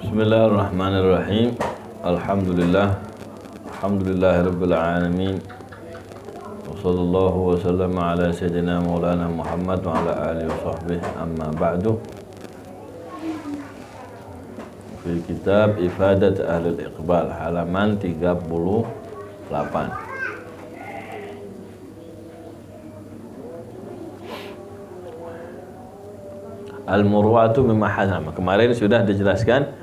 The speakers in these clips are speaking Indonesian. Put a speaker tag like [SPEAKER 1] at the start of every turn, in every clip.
[SPEAKER 1] Bismillahirrahmanirrahim. Alhamdulillahirabbil alamin. Wassallallahu wasallam ala sayyidina Maulana Muhammad wa ala alihi wa sahbihi, amma ba'du. Fi kitab Ifadat Ahlul Iqbal, halaman 38. Al-muru'atu mimma hazama. Kemarin sudah dijelaskan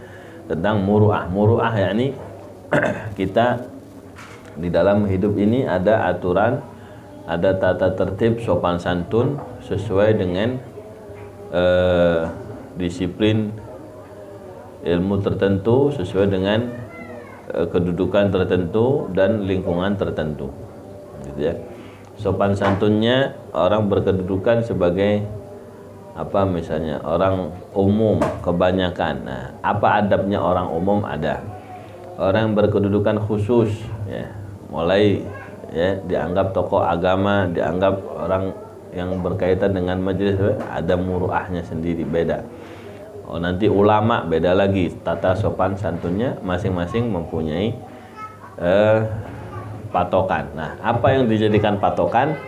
[SPEAKER 1] tentang muru'ah. Muru'ah yakni kita di dalam hidup ini ada aturan, ada tata tertib sopan santun sesuai dengan disiplin ilmu tertentu, sesuai dengan kedudukan tertentu dan lingkungan tertentu, gitu ya. Sopan santunnya orang berkedudukan sebagai apa, misalnya orang umum kebanyakan. Nah, apa adabnya orang umum? Ada. Orang berkedudukan khusus, ya, mulai ya dianggap tokoh agama, dianggap orang yang berkaitan dengan majelis, ada muruahnya sendiri, beda. Oh, nanti ulama beda lagi, tata sopan santunnya masing-masing mempunyai patokan. Nah, apa yang dijadikan patokan?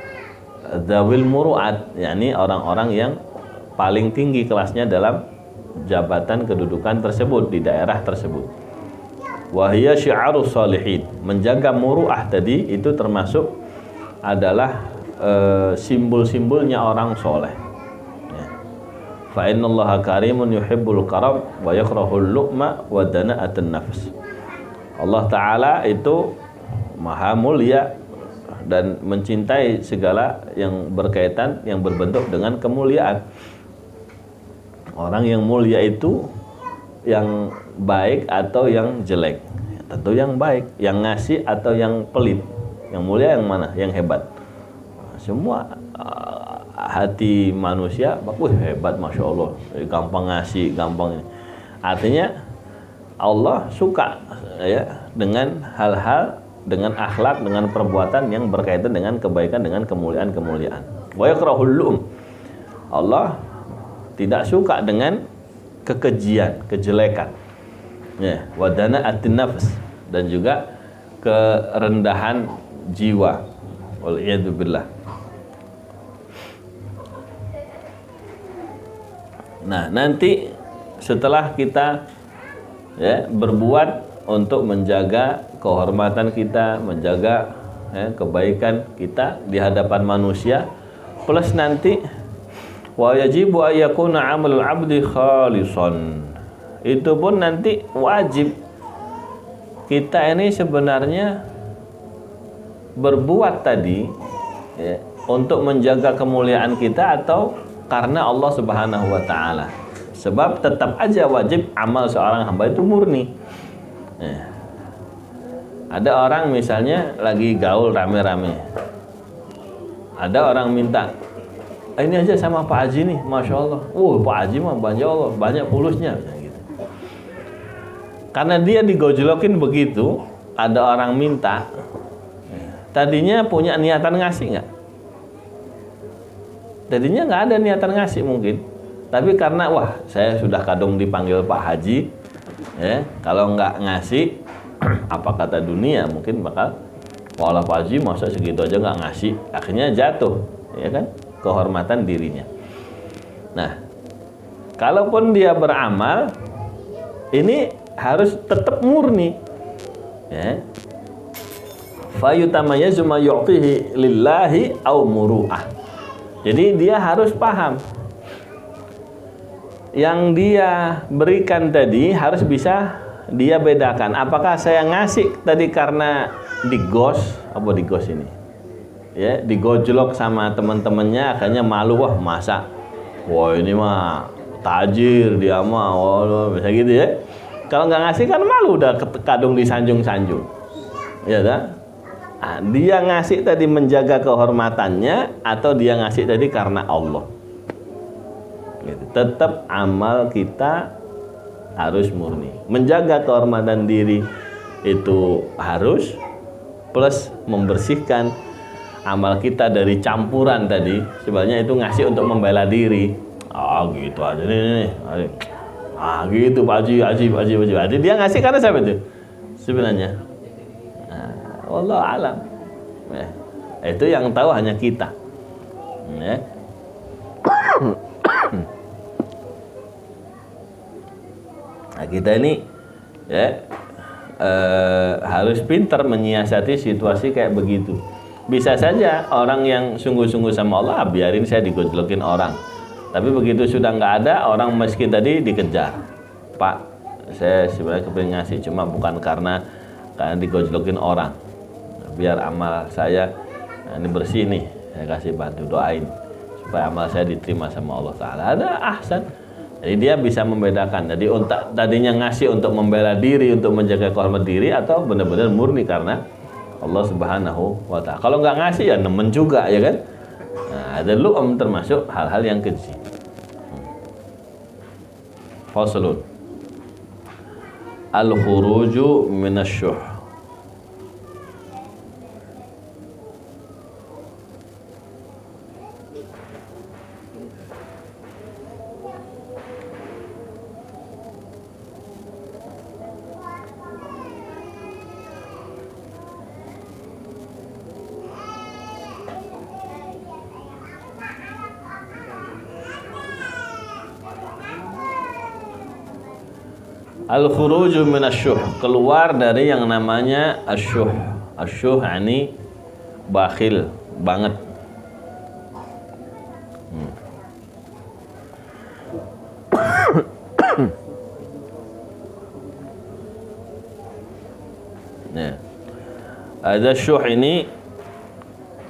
[SPEAKER 1] Dzawil muru'at, yakni orang-orang yang paling tinggi kelasnya dalam jabatan kedudukan tersebut di daerah tersebut. Wahiyya syi'arus shalihin. Menjaga muru'ah tadi itu termasuk adalah simbol-simbolnya orang soleh. Ya. Fa innallaha karimun yuhibbul karam wa yakrahul lu'ma wa dana'atun nafs. Allah Ta'ala itu maha mulia dan mencintai segala yang berkaitan, yang berbentuk dengan kemuliaan. Orang yang mulia itu yang baik atau yang jelek? Tentu yang baik. Yang ngasih atau yang pelit? Yang mulia yang mana? Yang hebat? Semua hati manusia, hebat, Masya Allah, gampang ngasih, gampang ini. Artinya Allah suka ya dengan hal-hal, dengan akhlak, dengan perbuatan yang berkaitan dengan kebaikan, dengan kemuliaan-kemuliaan. Wa yakrahul lu'um. Allah tidak suka dengan kekejian, kejelekan. Ya, wadana atin nafs, dan juga kerendahan jiwa. Wal'iyadu billah. Nah, nanti setelah kita ya berbuat untuk menjaga kehormatan kita, menjaga kebaikan kita di hadapan manusia, plus nanti wa yajibu ayyakuna amalul abdi khalisan. Itu pun nanti wajib kita ini sebenarnya berbuat tadi ya, untuk menjaga kemuliaan kita atau karena Allah Subhanahu wa taala. Sebab tetap aja wajib amal seorang hamba itu murni. Ya. Ada orang misalnya lagi gaul rame-rame. Ada orang minta, ini aja sama Pak Haji nih, Masya Allah. Pak Haji mah banyak fulusnya. Gitu. Karena dia digojlokin begitu, ada orang minta, tadinya punya niatan ngasih nggak? Tadinya nggak ada niatan ngasih mungkin. Tapi karena, saya sudah kadung dipanggil Pak Haji, ya, kalau nggak ngasih, apa kata dunia, mungkin bakal, walau Pak Haji masa segitu aja nggak ngasih. Akhirnya jatuh, ya kan? Kehormatan dirinya. Nah, kalaupun dia beramal, ini harus tetap murni. Ya. Fayutamayyazu ma yu'tihi lillahi aw muru'ah. Jadi dia harus paham. Yang dia berikan tadi harus bisa dia bedakan. Apakah saya ngasih tadi karena digos ini? Ya, digojlok sama teman-temannya, akhirnya malu, masa ini mah tajir dia mah, bisa gitu ya. Kalau nggak ngasih kan malu, udah kadung disanjung-sanjung, ya kan? Nah, dia ngasih tadi menjaga kehormatannya atau dia ngasih tadi karena Allah? Gitu. Tetap amal kita harus murni. Menjaga kehormatan diri itu harus, plus membersihkan amal kita dari campuran tadi. Sebenarnya itu ngasih untuk membela diri. Gitu aja nih. Gitu Pak Haji, Jadi dia ngasih karena siapa itu? Sebenarnya. Allah alam. Itu yang tahu hanya kita. Ya. Nah, kita ini ya harus pintar menyiasati situasi kayak begitu. Bisa saja orang yang sungguh-sungguh sama Allah, biarin saya digojlokin orang. Tapi begitu sudah nggak ada, orang miskin tadi dikejar. Pak, saya sebenarnya kepingin ngasih, cuma bukan karena digojlokin orang. Biar amal saya ini bersih nih, saya kasih bantu, doain supaya amal saya diterima sama Allah Ta'ala. Ada ahsan. Jadi dia bisa membedakan. Jadi tadinya ngasih untuk membela diri, untuk menjaga kehormatan diri, atau benar-benar murni karena Allah Subhanahu wa Ta'ala. Kalau nggak ngasih ya nemen juga, ya kan? Nah, ada lu'um termasuk hal-hal yang keji. Faslun. Al-khuruju minasyuh. Al-khuruju minasyuh, keluar dari yang namanya asyuh. Asyuh ini bakhil banget. Ya. Ada syuh ini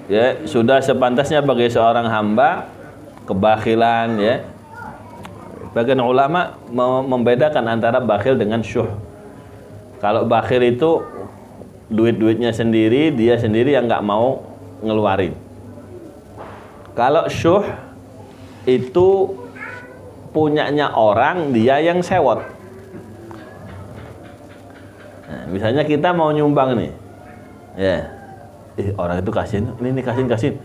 [SPEAKER 1] ya sudah sepantasnya bagi seorang hamba kebakhilan, ya. Bagian ulama membedakan antara bakhil dengan syuh. Kalau bakhil itu duit-duitnya sendiri, dia sendiri yang nggak mau ngeluarin. Kalau syuh itu punyanya orang, dia yang sewot. Nah, misalnya kita mau nyumbang nih, ya, orang itu kasihin, ini kasihin,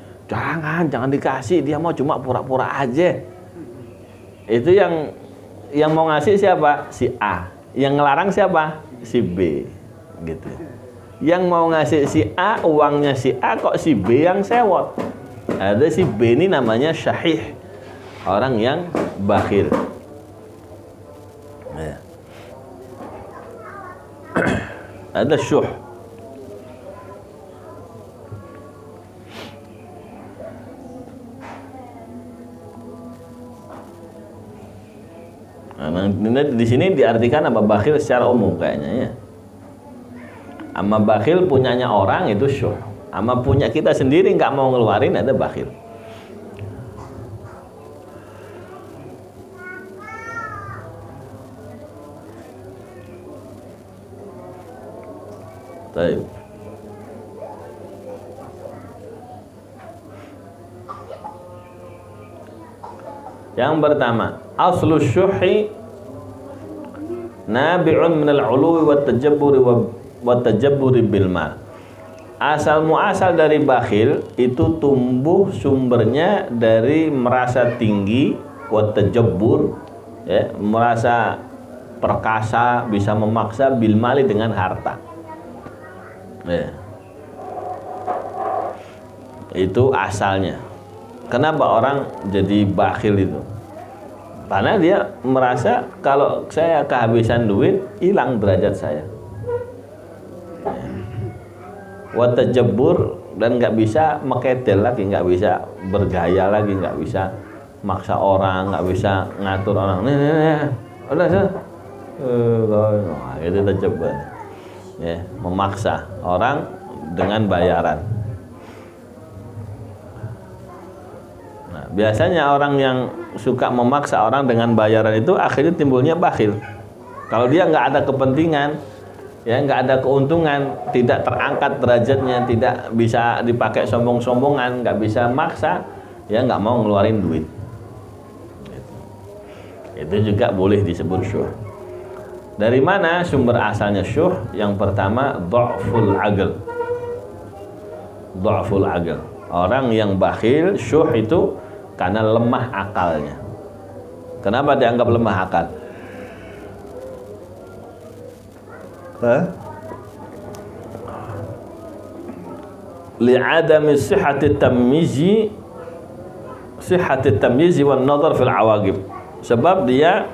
[SPEAKER 1] jangan dikasih, dia mau cuma pura-pura aja. Itu yang mau ngasih siapa? Si A. Yang ngelarang siapa? Si B. Gitu. Yang mau ngasih si A, uangnya si A, kok si B yang sewot. Ada si B ini namanya syahih, orang yang bakhil. Ya. Ada syuh. Nah, di sini diartikan apa bakhil secara umum kayaknya, ya. Ama bakhil punyanya orang itu syuh. Ama punya kita sendiri nggak mau ngeluarin, ada bakhil. Baik. Yang pertama, aslu syuhi nabi'un minal uluwi wa tajabburi bil mal. Asal muasal dari bakhil itu tumbuh sumbernya dari merasa tinggi, wa tajabbur, ya, merasa perkasa, bisa memaksa bil mali dengan harta. Ya. Itu asalnya. Kenapa orang jadi bakhil itu? Karena dia merasa kalau saya kehabisan duit, hilang derajat saya. Watajabbur, dan nggak bisa mekedel lagi, nggak bisa bergaya lagi, nggak bisa maksa orang, nggak bisa ngatur orang. Nih, udah sih. Itu tajabbur. Ya, memaksa orang dengan bayaran. Nah, biasanya orang yang suka memaksa orang dengan bayaran itu akhirnya timbulnya bakhil. Kalau dia nggak ada kepentingan, ya nggak ada keuntungan, tidak terangkat derajatnya, tidak bisa dipakai sombong-sombongan, nggak bisa maksa, ya nggak mau ngeluarin duit. Itu juga boleh disebut syuh. Dari mana sumber asalnya syuh? Yang pertama, dha'ful aql. Dha'ful aql. Orang yang bakhil, syuh itu karena lemah akalnya. Kenapa dianggap lemah akal? li'adami sihhati tamyizi wan nazar fil awaqib, sebab dia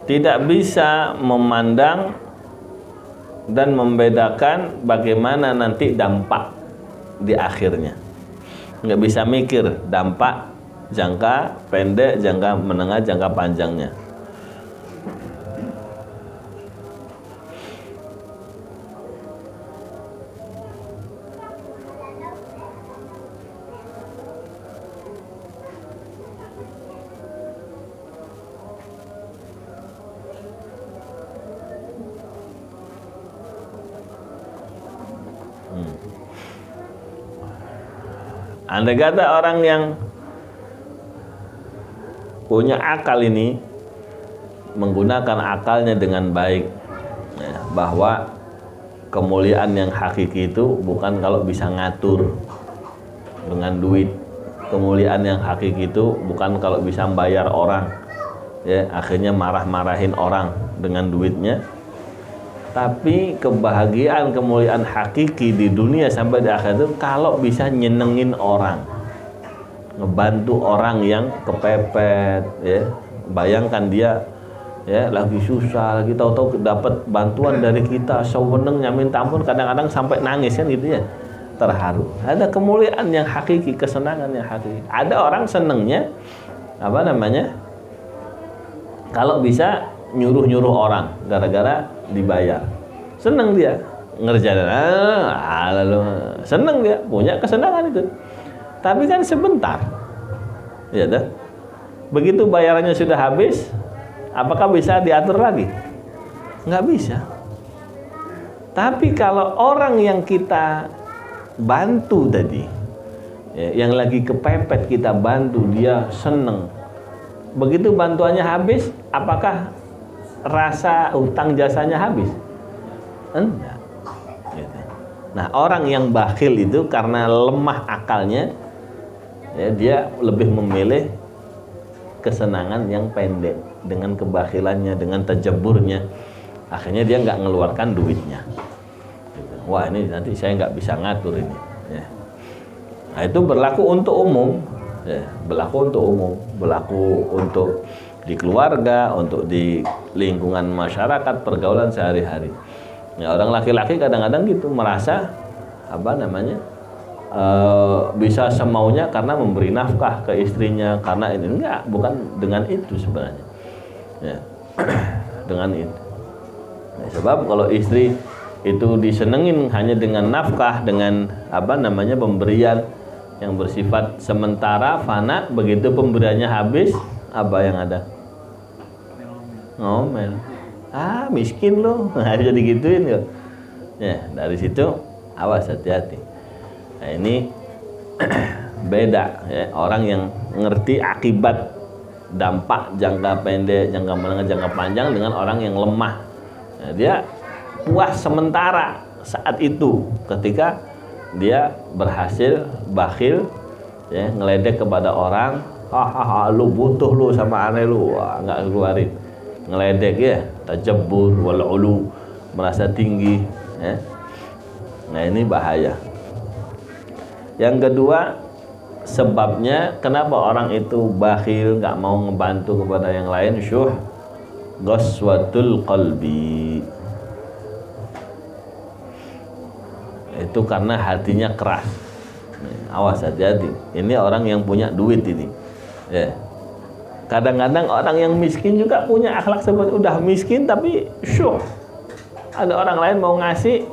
[SPEAKER 1] tidak bisa memandang dan membedakan bagaimana nanti dampak di akhirnya. Nggak bisa mikir dampak jangka pendek, jangka menengah, jangka panjangnya. Andai kata orang yang punya akal ini menggunakan akalnya dengan baik, ya, bahwa kemuliaan yang hakiki itu bukan kalau bisa ngatur dengan duit. Kemuliaan yang hakiki itu bukan kalau bisa membayar orang, ya, akhirnya marah-marahin orang dengan duitnya. Tapi kebahagiaan, kemuliaan hakiki di dunia sampai di akhirat itu kalau bisa nyenengin orang, ngebantu orang yang kepepet, ya. Bayangkan dia, ya, lagi susah, lagi tahu-tahu dapat bantuan dari kita, sewenengnya minta ampun, kadang-kadang sampai nangis kan gitu ya, terharu. Ada kemuliaan yang hakiki, kesenangan yang hakiki. Ada orang senengnya kalau bisa nyuruh-nyuruh orang gara-gara dibayar, seneng dia ngerjain, lalu seneng dia, punya kesenangan itu. Tapi kan sebentar, ya dah. Begitu bayarannya sudah habis, apakah bisa diatur lagi? Nggak bisa. Tapi kalau orang yang kita bantu tadi, ya, yang lagi kepepet kita bantu, dia seneng. Begitu bantuannya habis, apakah rasa hutang jasanya habis? Enggak. Gitu. Nah, orang yang bakhil itu karena lemah akalnya, ya, dia lebih memilih kesenangan yang pendek. Dengan kebakhilannya, dengan tajaburnya, akhirnya dia nggak mengeluarkan duitnya. Gitu. Wah, ini nanti saya nggak bisa ngatur ini. Ya. Nah, itu berlaku untuk umum, ya, berlaku untuk umum, berlaku untuk di keluarga, untuk di lingkungan masyarakat, pergaulan sehari-hari. Ya, orang laki-laki kadang-kadang gitu merasa bisa semaunya karena memberi nafkah ke istrinya, karena ini enggak, bukan dengan itu sebenarnya. Ya, dengan itu. Nah, sebab kalau istri itu disenengin hanya dengan nafkah, dengan pemberian yang bersifat sementara, fana, begitu pemberiannya habis, apa yang ada? Ngomel. Miskin loh, harus digituin ya. Ya, dari situ awas, hati-hati. Nah, ini beda, ya, orang yang ngerti akibat dampak jangka pendek, jangka menengah, jangka panjang dengan orang yang lemah. Nah, dia puas sementara saat itu ketika dia berhasil bakhil, ya, ngeledek kepada orang, lu butuh lu sama aneh lu, nggak keluarin. Ngeledek, ya, tajabur wal ulu, merasa tinggi, ya. Nah, ini bahaya. Yang kedua, sebabnya kenapa orang itu bakhil, nggak mau ngebantu kepada yang lain, ghaswatul qalbi. Itu karena hatinya keras. Awas, hati-hati. Ini orang yang punya duit ini, ya. Kadang-kadang orang yang miskin juga punya akhlak seperti udah miskin tapi ada orang lain mau ngasih,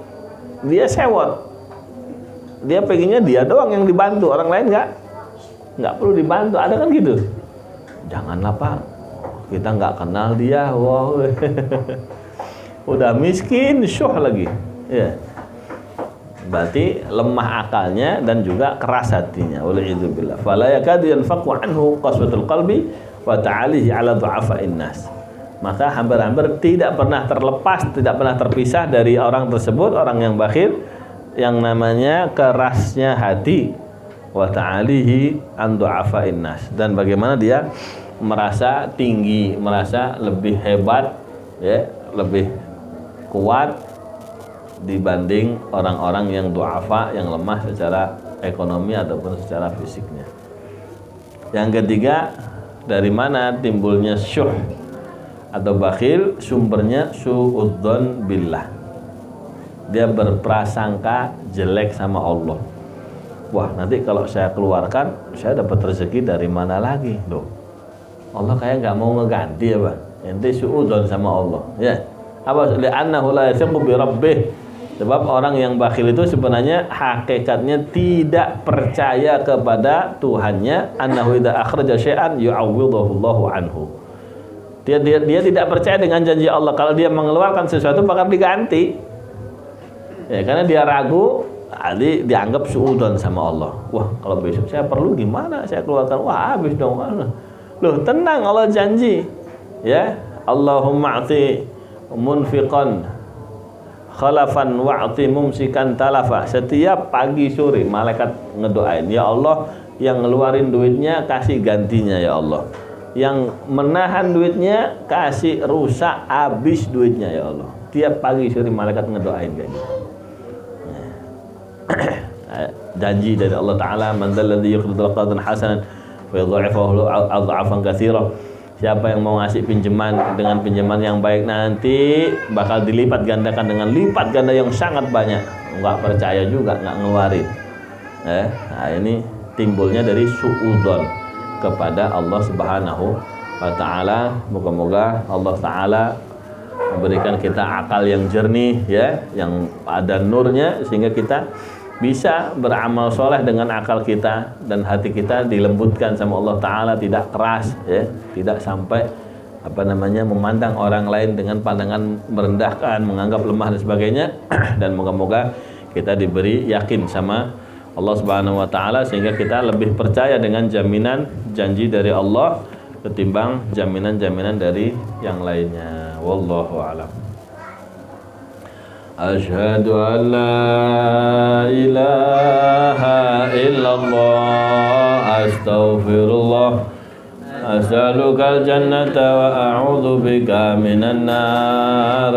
[SPEAKER 1] dia sewot. Dia pengennya dia doang yang dibantu, orang lain nggak perlu dibantu. Ada kan gitu? Janganlah Pak, kita nggak kenal dia. Wow. Udah miskin, lagi. Ya. Berarti lemah akalnya dan juga keras hatinya. Wal'idzubillah. Fala yakadu yanfaqu anhu qaswatul qalbi wa ta'alihi ala du'afa'in nas. Maka hampir-hampir tidak pernah terlepas, tidak pernah terpisah dari orang tersebut, orang yang bakhil, yang namanya kerasnya hati, wa ta'alihi an du'afa'in nas, dan bagaimana dia merasa tinggi, merasa lebih hebat, ya, lebih kuat dibanding orang-orang yang du'afa, yang lemah secara ekonomi ataupun secara fisiknya. Yang ketiga, dari mana timbulnya syuh atau bakhil? Sumbernya su'udzon billah. Dia berprasangka jelek sama Allah. Wah, nanti kalau saya keluarkan, saya dapat rezeki dari mana lagi? Loh, Allah kayak nggak mau ngeganti ya, Pak. Ente su'udzon sama Allah. Ya. Apa? Li'annahu la yathiqu bi rabbih. Sebab orang yang bakhil itu sebenarnya hakikatnya tidak percaya kepada Tuhannya. Annahu idza akhraja syai'an yu'awwidhuhu Allahu anhu. Dia tidak percaya dengan janji Allah. Kalau dia mengeluarkan sesuatu bakal diganti. Ya, karena dia ragu, dianggap suudzon sama Allah. Wah, kalau besok saya perlu gimana? Saya keluarkan, wah habis dong. Loh, tenang, Allah janji. Ya, Allahumma a'ti munfiqan khalafan wa'ti mumsikan talafa. Setiap pagi sore malaikat ngedoain, ya Allah, yang ngeluarin duitnya kasih gantinya ya Allah. Yang menahan duitnya kasih rusak habis duitnya ya Allah. Tiap pagi sore malaikat ngedoain kayak gitu. Janji dari Allah Ta'ala, man dzalladzi yuqridu qardan hasanan fa yudha'ifahu adha'afan katsira. Siapa yang mau ngasih pinjaman dengan pinjaman yang baik, nanti bakal dilipat gandakan dengan lipat ganda yang sangat banyak. Enggak percaya juga, enggak ngeluarin. Nah, ini timbulnya dari suudzon kepada Allah Subhanahu wa Ta'ala. Moga-moga Allah Ta'ala memberikan kita akal yang jernih, ya, yang ada nurnya, sehingga kita bisa beramal soleh dengan akal kita dan hati kita dilembutkan sama Allah Ta'ala, tidak keras, ya, tidak sampai memandang orang lain dengan pandangan merendahkan, menganggap lemah dan sebagainya. Dan moga-moga kita diberi yakin sama Allah Subhanahu wa Ta'ala, sehingga kita lebih percaya dengan jaminan janji dari Allah ketimbang jaminan-jaminan dari yang lainnya. Wallahu a'lam. Asyhadu an la ilaha illallah, astaghfirullah, as'alukal jannata wa a'udzu bika minan nar.